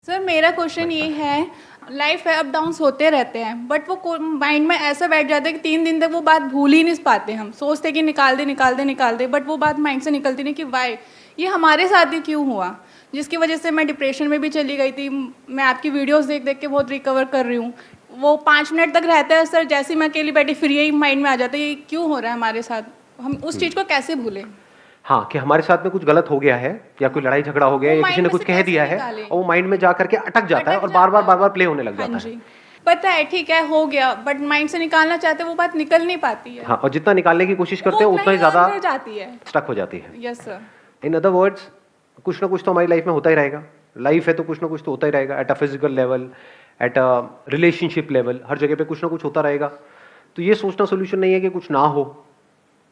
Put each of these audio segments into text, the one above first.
Sir मेरा question ये है, लाइफ है, अप डाउन्स होते रहते हैं, बट वो माइंड में ऐसा बैठ जाता है कि 3 दिन तक वो बात भूल ही नहीं पाते। हम सोचते कि निकाल दे, बट वो बात माइंड से निकलती नहीं कि वाई ये हमारे साथ ही क्यों हुआ, जिसकी वजह से मैं डिप्रेशन में भी चली गई थी। मैं आपकी वीडियोस देख देख के बहुत रिकवर कर रही हूँ। वो 5 मिनट तक रहता है सर, जैसे ही मैं अकेली बैठी फिर यही माइंड में आ जाता है ये क्यों हो रहा है हमारे साथ, हम उस चीज़ को कैसे भूलें। हाँ, कि हमारे साथ में कुछ गलत हो गया है या कोई लड़ाई झगड़ा हो गया है या किसी ने कुछ कह दिया है और वो माइंड में जा करके अटक जाता है और बार बार प्ले होने लग जाता है। पता है ठीक है हो गया, बट माइंड से निकालना चाहते वो बात निकल नहीं पाती है। हाँ, और जितना निकालने की कोशिश करते हैं उतना ही ज्यादा जाती है, स्टक हो जाती है। Yes sir. In other words, कुछ ना कुछ तो हमारी लाइफ में होता ही रहेगा। लाइफ है तो कुछ ना कुछ तो होता ही रहेगा, at a physical level, at a relationship level, हर जगह पे कुछ ना कुछ होता रहेगा। तो ये सोचना सोल्यूशन नहीं है कि कुछ ना हो,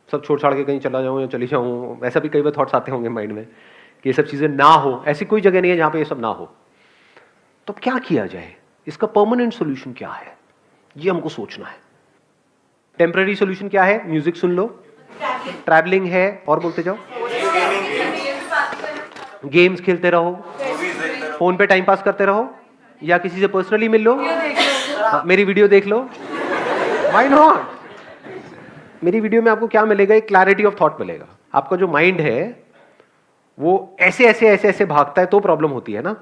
सब छोड़ छाड़ के कहीं चला जाऊँ या चली जाऊँ। ऐसा भी कई बार थॉट्स आते होंगे माइंड में कि ये सब चीज़ें ना हो। ऐसी कोई जगह नहीं है जहाँ पे ये सब ना हो। तो क्या किया जाए, इसका परमानेंट सोल्यूशन क्या है, ये हमको सोचना है। टेम्पररी सोल्यूशन क्या है? म्यूजिक सुन लो, ट्रैवलिंग है, और बोलते जाओ, गेम्स खेलते रहो, फोन पे टाइम पास करते रहो, या किसी से पर्सनली मिल लो, मेरी वीडियो देख लो। Why not? मेरी वीडियो में आपको क्या मिलेगा? एक क्लैरिटी ऑफ थॉट मिलेगा। आपका जो माइंड है वो ऐसे ऐसे ऐसे ऐसे भागता है तो प्रॉब्लम होती है ना,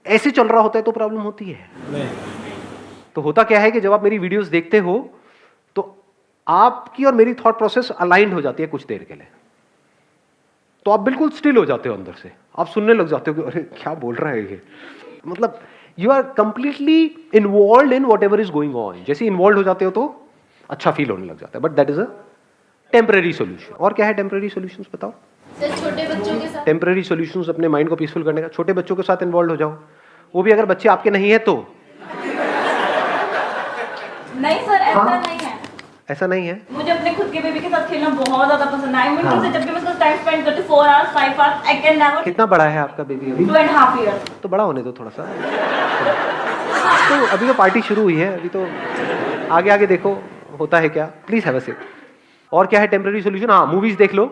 ऐसे चल रहा होता है तो प्रॉब्लम होती है नहीं। तो होता क्या है कि जब आप मेरी वीडियोस देखते हो तो आपकी और मेरी थॉट प्रोसेस अलाइंड हो जाती है कुछ देर के लिए। तो आप बिल्कुल स्टिल हो जाते हो अंदर से, आप सुनने लग जाते हो कि अरे क्या बोल रहा है ये, मतलब you are completely involve in whatever is going on. जैसे इन्वॉल्व हो जाते हो तो अच्छा फील होने लग जाता है, but that is a temporary solution. और क्या है टेम्पररी सोल्यूशंस बताओ? सर छोटे बच्चों के साथ टेम्पररी सोल्यूशंस अपने माइंड को पीसफुल करने का, छोटे बच्चों के साथ इन्वॉल्व हो जाओ, वो भी अगर बच्चे आपके नहीं है तो। नहीं सर, ऐसा नहीं है। ऐसा नहीं है? मुझे अपने खुद के बेबी के साथ खेलना बहुत ज्यादा पसंद है। मुझे जब भी मैं उसका टाइम स्पेंड करती हूँ 4 hours 5 hours, I can never. कितना बड़ा है आपका बेबी अभी? 2.5 years। तो बड़ा होने दो थोड़ा सा। तो अभी तो पार्टी शुरू हुई है, अभी तो आगे आगे देखो होता है क्या। Please have a sit. और क्या है टेम्पररी सोल्यूशन? हाँ, मूवीज देख लो,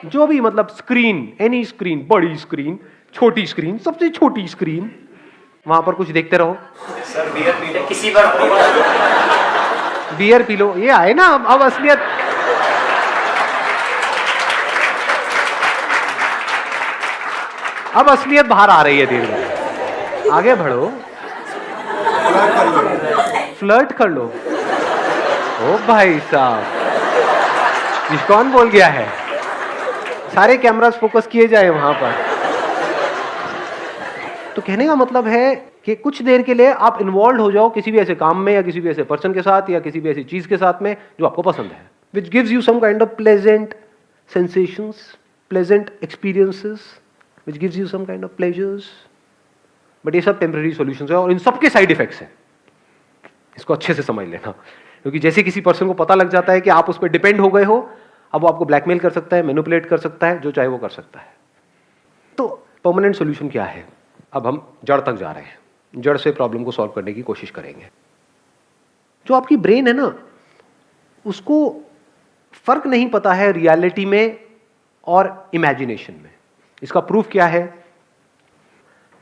जो भी, मतलब स्क्रीन, एनी स्क्रीन, बड़ी स्क्रीन, छोटी स्क्रीन, सबसे छोटी स्क्रीन, वहां पर कुछ देखते रहो। सर बियर पी लो किसी पर, बियर पी लो, ये आए ना अब असलियत। अब असलियत बाहर आ रही है धीरे धीरे। आगे बढ़ो, फ्लर्ट कर लो। ओ भाई साहब, ये कौन बोल गया है? सारे कैमरास फोकस किए जाए वहां पर। तो कहने का मतलब है कि कुछ देर के लिए आप इन्वॉल्व हो जाओ किसी भी ऐसे काम में या किसी भी ऐसे पर्सन के साथ या किसी भी ऐसी चीज के साथ में जो आपको पसंद है, which gives you some kind of pleasant sensations, pleasant experiences, which gives you some kind of pleasures. But ये सब टेम्पररी सॉल्यूशंस है और इन सबके साइड इफेक्ट्स हैं। इसको अच्छे से समझ लेना, क्योंकि जैसे किसी पर्सन को पता लग जाता है कि आप उस पर डिपेंड हो गए हो, अब वो आपको ब्लैकमेल कर सकता है, मैनिपुलेट कर सकता है, जो चाहे वो कर सकता है। तो परमानेंट सॉल्यूशन क्या है? अब हम जड़ तक जा रहे हैं, जड़ से प्रॉब्लम को सॉल्व करने की कोशिश करेंगे। जो आपकी ब्रेन है ना, उसको फर्क नहीं पता है रियलिटी में और इमेजिनेशन में। इसका प्रूफ क्या है?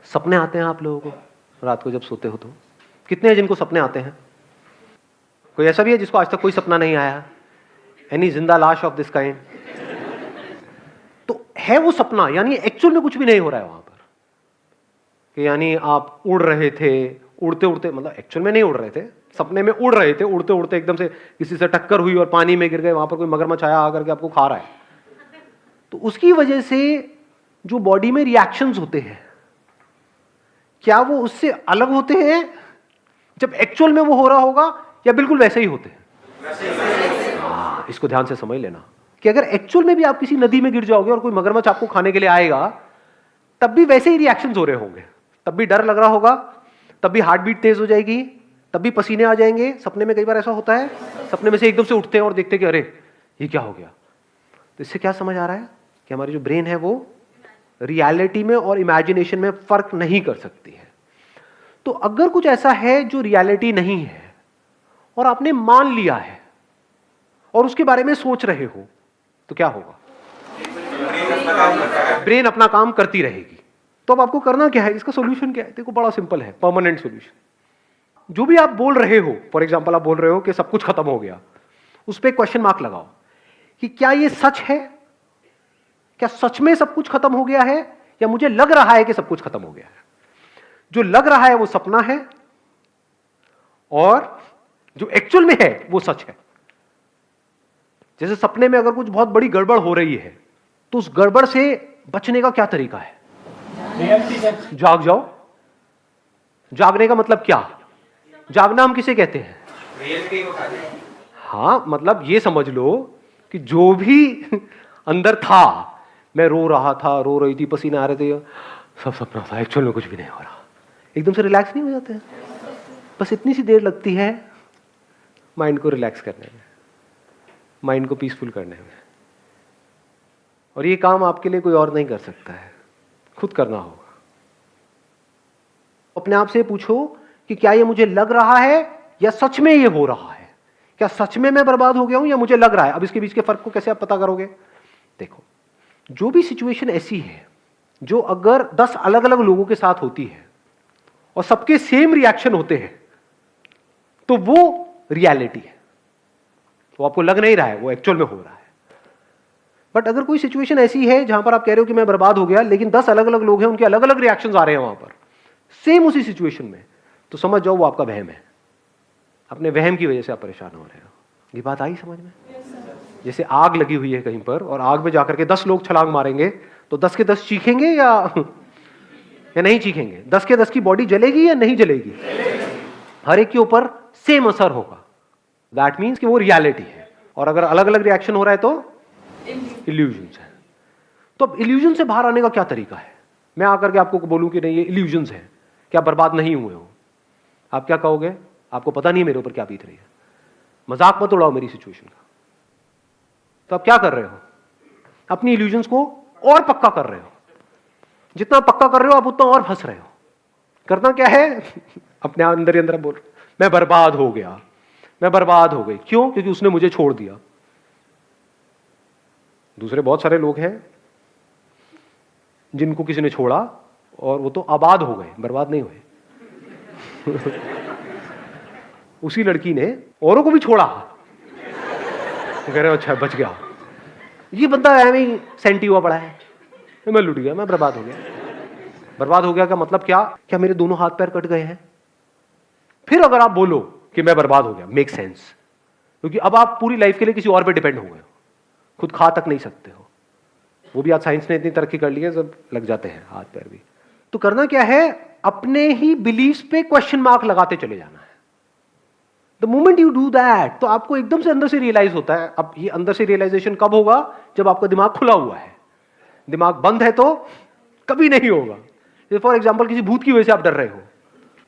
सपने आते हैं आप लोगों को रात को जब सोते हो तो? कितने हैं जिनको सपने आते हैं? कोई ऐसा भी है जिसको आज तक कोई सपना नहीं आया? एनी जिंदा लाश ऑफ दिस काइंड? तो है वो सपना, यानी एक्चुअल में कुछ भी नहीं हो रहा है वहां पर, कि यानी आप उड़ रहे थे, उड़ते उड़ते, मतलब एक्चुअल में नहीं उड़ रहे थे, सपने में उड़ रहे थे, उड़ते उड़ते एकदम से किसी से टक्कर हुई और पानी में गिर गए, वहां पर कोई मगरमच्छ आया आकर के आपको खा रहा है। तो उसकी वजह से जो बॉडी में रिएक्शंस होते हैं, क्या वो उससे अलग होते हैं जब एक्चुअल में वो हो रहा होगा, या बिल्कुल वैसे ही होते हैं? इसको ध्यान से समझ लेना कि अगर एक्चुअल में भी आप किसी नदी में गिर जाओगे और कोई मगरमच्छ आपको खाने के लिए आएगा, तब भी वैसे ही रिएक्शंस हो रहे होंगे, तब भी डर लग रहा होगा, तब भी हार्ट बीट तेज हो जाएगी, तब भी पसीने आ जाएंगे। सपने में कई बार ऐसा होता है, सपने में से एकदम से उठते हैं और देखते हैं कि अरे ये क्या हो गया। तो इससे क्या समझ आ रहा है कि हमारी जो ब्रेन है वो रियलिटी में और इमेजिनेशन में फर्क नहीं कर सकती है। तो अगर कुछ ऐसा है जो रियलिटी नहीं है और आपने मान लिया है और उसके बारे में सोच रहे हो, तो क्या होगा? ब्रेन अपना काम करती रहेगी। तो अब आपको करना क्या है, इसका सोल्यूशन क्या है? देखो बड़ा सिंपल है, परमानेंट सोल्यूशन। जो भी आप बोल रहे हो, फॉर एग्जाम्पल आप बोल रहे हो कि सब कुछ खत्म हो गया, उस पर क्वेश्चन मार्क लगाओ कि क्या ये सच है? क्या सच में सब कुछ खत्म हो गया है, या मुझे लग रहा है कि सब कुछ खत्म हो गया है? जो लग रहा है वो सपना है, और जो एक्चुअल में है वो सच है। जैसे सपने में अगर कुछ बहुत बड़ी गड़बड़ हो रही है, तो उस गड़बड़ से बचने का क्या तरीका है? जाग जाओ। जागने का मतलब क्या? जागना हम किसे कहते हैं? रियलिटी को खाली। हाँ, मतलब ये समझ लो कि जो भी अंदर था, मैं रो रहा था, रो रही थी, पसीने आ रहे थे, सब सपना था, एक्चुअल में कुछ भी नहीं हो रहा। एकदम से रिलैक्स नहीं हो जाते हैं? बस इतनी सी देर लगती है माइंड को रिलैक्स करने में, माइंड को पीसफुल करने में। और ये काम आपके लिए कोई और नहीं कर सकता है, खुद करना होगा। अपने आप से पूछो कि क्या ये मुझे लग रहा है या सच में ये हो रहा है? क्या सच में मैं बर्बाद हो गया हूं या मुझे लग रहा है? अब इसके बीच के फर्क को कैसे आप पता करोगे? देखो, जो भी सिचुएशन ऐसी है जो अगर 10 अलग अलग लोगों के साथ होती है और सबके सेम रिएक्शन होते हैं, तो वो रियलिटी है। वो आपको लग नहीं रहा है, वो एक्चुअल में हो रहा है। बट अगर कोई सिचुएशन ऐसी है जहां पर आप कह रहे हो कि मैं बर्बाद हो गया, लेकिन 10 अलग अलग लोग हैं, उनके अलग अलग रिएक्शंस आ रहे हैं वहां पर सेम उसी सिचुएशन में, तो समझ जाओ वो आपका वहम है। अपने वहम की वजह से आप परेशान हो रहे हो। ये बात आई समझ में? जैसे आग लगी हुई है कहीं पर, और आग में जाकर के 10 लोग छलांग मारेंगे, तो 10 के 10 चीखेंगे या नहीं चीखेंगे? 10 के 10 की बॉडी जलेगी या नहीं जलेगी? हर एक के ऊपर सेम असर होगा। दैट मीन्स कि वो रियलिटी है। और अगर अलग अलग रिएक्शन हो रहा है तो इल्यूजन्स है। तो अब इल्यूजन से बाहर आने का क्या तरीका है? मैं आकर के आपको बोलूं कि नहीं ये इल्यूजन्स है, क्या बर्बाद नहीं हुए हो? आप क्या कहोगे? आपको पता नहीं मेरे ऊपर क्या बीत रही है, मजाक मत उड़ाओ मेरी सिचुएशन का। तो आप क्या कर रहे हो? अपनी इल्यूजन्स को और पक्का कर रहे हो। जितना पक्का कर रहे हो आप उतना और फंस रहे हो। करना क्या है? अपने अंदर ही अंदर बोल, मैं बर्बाद हो गया, मैं बर्बाद हो गई। क्यों? क्योंकि उसने मुझे छोड़ दिया। दूसरे बहुत सारे लोग हैं जिनको किसी ने छोड़ा और वो तो आबाद हो गए, बर्बाद नहीं हुए। उसी लड़की ने औरों को भी छोड़ा, तो कह रहे हो अच्छा बच गया। ये बंदा ऐਵੇਂ ही सेंटी हुआ पड़ा है, मैं लुट गया, मैं बर्बाद हो गया। बर्बाद हो गया का मतलब क्या? क्या मेरे दोनों हाथ पैर कट गए हैं? फिर अगर आप बोलो कि मैं बर्बाद हो गया, मेक सेंस, क्योंकि अब आप पूरी लाइफ के लिए किसी और पे डिपेंड हो गए हो, खुद खा तक नहीं सकते हो। वो भी आज साइंस ने इतनी तरक्की कर ली है, सब लग जाते हैं हाथ पैर भी। तो करना क्या है? अपने ही बिलीव्स पे क्वेश्चन मार्क लगाते चले जाना है। The moment you do that, तो आपको एकदम से अंदर से रियलाइज होता है। अब ये अंदर से रियलाइजेशन कब होगा? जब आपका दिमाग खुला हुआ है। दिमाग बंद है तो कभी नहीं होगा। जैसे फॉर एग्जाम्पल किसी भूत की वजह से आप डर रहे हो,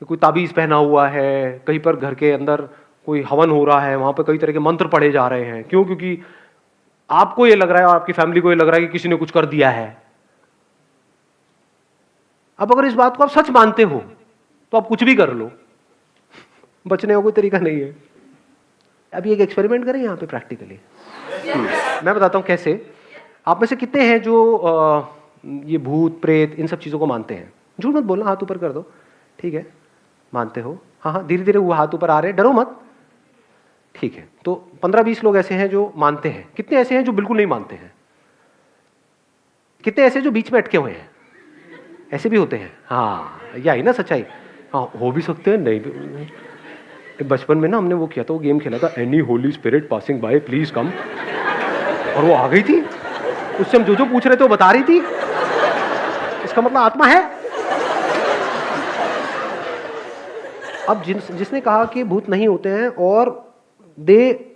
कोई ताबीज पहना हुआ है, कहीं पर घर के अंदर कोई हवन हो रहा है, वहां पर कई तरह के मंत्र पढ़े जा रहे हैं। क्यों? क्योंकि आपको ये लग रहा है और आपकी फैमिली को ये लग रहा है कि किसी ने कुछ कर दिया है। अब अगर इस बात को आप सच मानते हो तो आप कुछ भी कर लो, बचने का कोई तरीका नहीं है। अभी एक एक्सपेरिमेंट करें यहाँ पे प्रैक्टिकली। मैं बताता हूँ कैसे। आप में से कितने हैं जो ये भूत प्रेत इन सब चीज़ों को मानते हैं? झूठ मत बोलना, हाथ ऊपर कर दो। ठीक है, मानते हो? हाँ हाँ, धीरे धीरे वो हाथ ऊपर आ रहे हैं, डरो मत। ठीक है, तो 15-20 लोग ऐसे हैं जो मानते हैं। कितने ऐसे हैं जो बिल्कुल नहीं मानते हैं? कितने ऐसे जो बीच में अटके हुए हैं? ऐसे भी होते हैं। हाँ, यही ना सच्चाई। हाँ, हो भी सकते हैं, नहीं भी। बचपन में ना हमने वो किया था, वो गेम खेला था, any Holi spirit passing by please come, और वो आ गई थी। उससे हम जो पूछ रहे थे वो बता रही थी। इसका मतलब आत्मा है। अब जिसने कहा कि भूत नहीं होते हैं, और they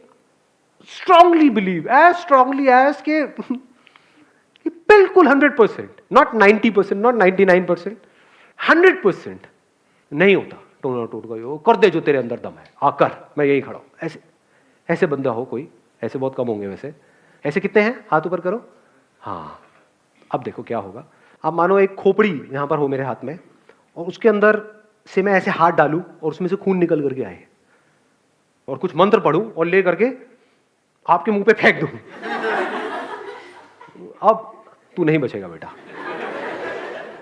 strongly believe, as strongly as के बिल्कुल 100%, नॉट 90%, नॉट 99%, 100% नहीं होता। टोना टूट गई हो, कर दे जो तेरे अंदर दम है, आकर मैं यही खड़ा हूं। ऐसे ऐसे बंदा हो कोई? ऐसे बहुत कम होंगे वैसे। ऐसे कितने हैं? हाथ ऊपर करो। हाँ, अब देखो क्या होगा। अब मानो एक खोपड़ी यहां पर हो मेरे हाथ में, और उसके अंदर से मैं ऐसे हाथ डालूं और उसमें से खून निकल करके आए, और कुछ मंत्र पढ़ूं और ले करके आपके मुंह पे फेंक दूं। अब तू नहीं बचेगा बेटा।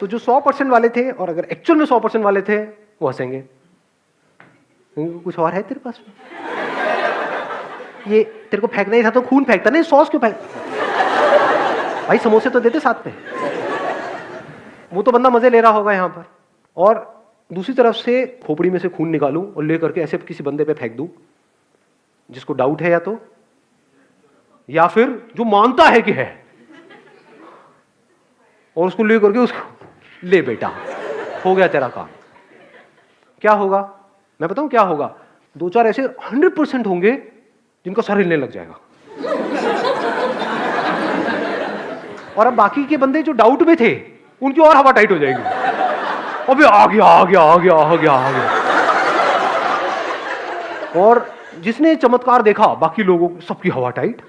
तो जो 100% वाले थे और अगर एक्चुअल में 100% वाले थे वो हंसेंगे, कुछ और है तेरे पास में? ये तेरे को फेंकना ही था तो खून फेंकता, नहीं सॉस क्यों फेंक? भाई समोसे तो देते साथ में। वो तो बंदा मजे ले रहा होगा यहाँ पर, और दूसरी तरफ से खोपड़ी में से खून निकालूं और ले करके ऐसे किसी बंदे पे फेंक दूं जिसको डाउट है या फिर जो मानता है कि है, और उसको ले करके उसको ले बेटा हो गया तेरा काम। क्या होगा मैं बताऊं क्या होगा? 2-4 ऐसे 100% होंगे जिनका सर हिलने लग जाएगा, और अब बाकी के बंदे जो डाउट में थे उनकी और हवा टाइट हो जाएगी। अबे आ गया आ गया आ गया आ गया आ गया। और जिसने चमत्कार देखा बाकी लोगों सबकी हवा टाइट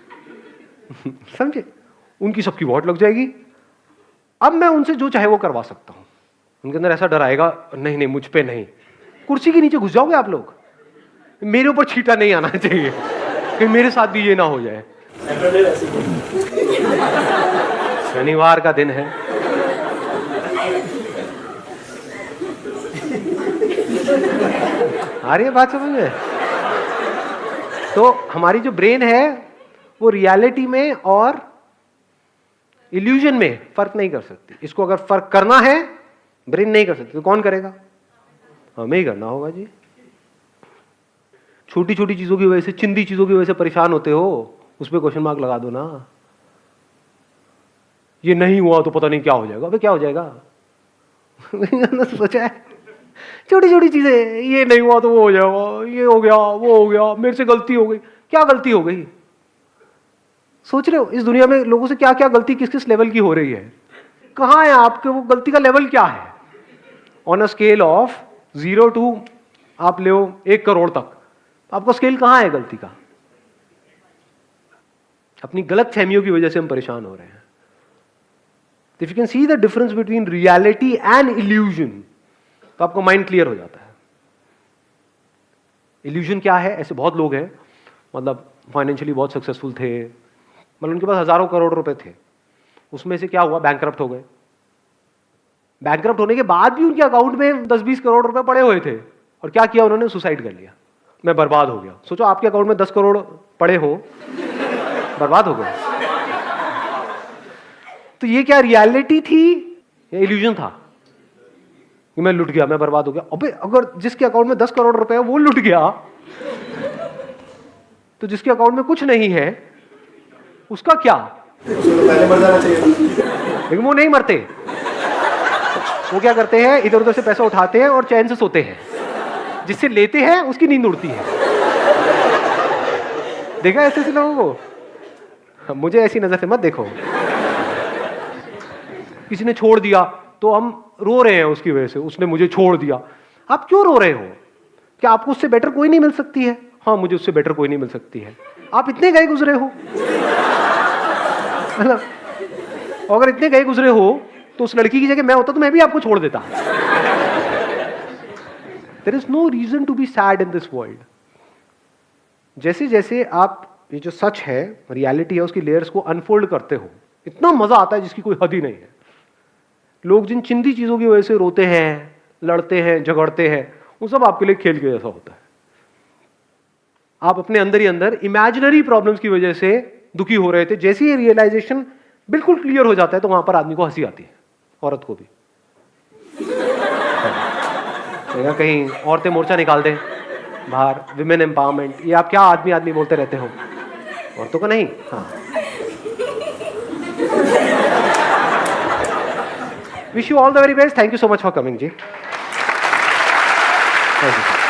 समझे, उनकी सबकी वॉट लग जाएगी। अब मैं उनसे जो चाहे वो करवा सकता हूं। उनके अंदर ऐसा डर आएगा, नहीं नहीं मुझ पे नहीं। कुर्सी के नीचे घुस जाओगे आप लोग, मेरे ऊपर छींटा नहीं आना चाहिए कि मेरे साथ भी ये ना हो जाए। शनिवार का दिन है, आ रही है बात समझ में? तो हमारी जो ब्रेन है वो रियलिटी में और इल्यूजन में फर्क नहीं कर सकती। इसको अगर फर्क करना है ब्रेन नहीं कर सकती तो कौन करेगा? हमें ही करना होगा जी। छोटी छोटी चीजों की वजह से, चिंदी चीजों की वजह से परेशान होते हो, उस पर क्वेश्चन मार्क लगा दो ना। ये नहीं हुआ तो पता नहीं क्या हो जाएगा। अबे क्या हो जाएगा? सोचा है छोटी छोटी चीजें, ये नहीं हुआ तो वो हो जाएगा, ये हो गया वो हो गया, मेरे से गलती हो गई। क्या गलती हो गई? सोच रहे हो इस दुनिया में लोगों से क्या क्या गलती किस किस लेवल की हो रही है? कहाँ है आपके वो गलती का लेवल क्या है? On a scale of 0 to आप ले 1 करोड़ तक, आपका स्केल कहाँ है गलती का? अपनी गलत फहमियों की वजह से हम परेशान हो रहे हैं। If you can see the difference between reality and illusion, तो आपका माइंड क्लियर हो जाता है। इल्यूजन क्या है? ऐसे बहुत लोग हैं, मतलब फाइनेंशियली बहुत सक्सेसफुल थे, मतलब उनके पास हजारों करोड़ रुपए थे, उसमें से क्या हुआ? बैंकरप्ट हो गए। बैंकरप्ट होने के बाद भी उनके अकाउंट में 10-20 करोड़ रुपए पड़े हुए थे, और क्या किया उन्होंने? सुसाइड कर लिया। मैं बर्बाद हो गया। सोचो आपके अकाउंट में 10 करोड़ पड़े हो, बर्बाद हो गए। तो ये क्या रियलिटी थी या इल्यूजन था कि मैं लुट गया, मैं बर्बाद हो गया? अबे अगर जिसके अकाउंट में 10 करोड़ रुपए है वो लुट गया, तो जिसके अकाउंट में कुछ नहीं है उसका क्या? पहले मर जाना चाहिए। लेकिन वो नहीं मरते। वो क्या करते हैं? इधर उधर से पैसा उठाते हैं और चैन से सोते हैं। जिससे लेते हैं उसकी नींद उड़ती है। देखा ऐसे ऐसे लोगों को? मुझे ऐसी नजर से मत देखो। किसी ने छोड़ दिया तो हम रो रहे हैं उसकी वजह से, उसने मुझे छोड़ दिया। आप क्यों रो रहे हो? क्या आपको उससे बेटर कोई नहीं मिल सकती है? हाँ, मुझे उससे बेटर कोई नहीं मिल सकती है। आप इतने गए गुजरे हो, मतलब अगर इतने गए गुजरे हो तो उस लड़की की जगह मैं होता तो मैं भी आपको छोड़ देता। There is no reason to be sad in this world. जैसे जैसे आप ये जो सच है, रियलिटी है, उसकी लेयर्स को अनफोल्ड करते हो, इतना मजा आता है जिसकी कोई हद ही नहीं है। लोग जिन चिंदी चीजों की वजह से रोते हैं, लड़ते हैं, झगड़ते हैं, वो सब आपके लिए खेल के जैसा होता है। आप अपने अंदर ही अंदर इमेजिनरी प्रॉब्लम्स की वजह से दुखी हो रहे थे। जैसे ही रियलाइजेशन बिल्कुल क्लियर हो जाता है तो वहां पर आदमी को हंसी आती है, औरत को भी। कहीं औरतें मोर्चा निकाल दें बाहर, विमेन एम्पावरमेंट, ये आप क्या आदमी आदमी बोलते रहते हो, औरतों को नहीं। हाँ, wish you all the very best. Thank you so much for coming जी। Thank you.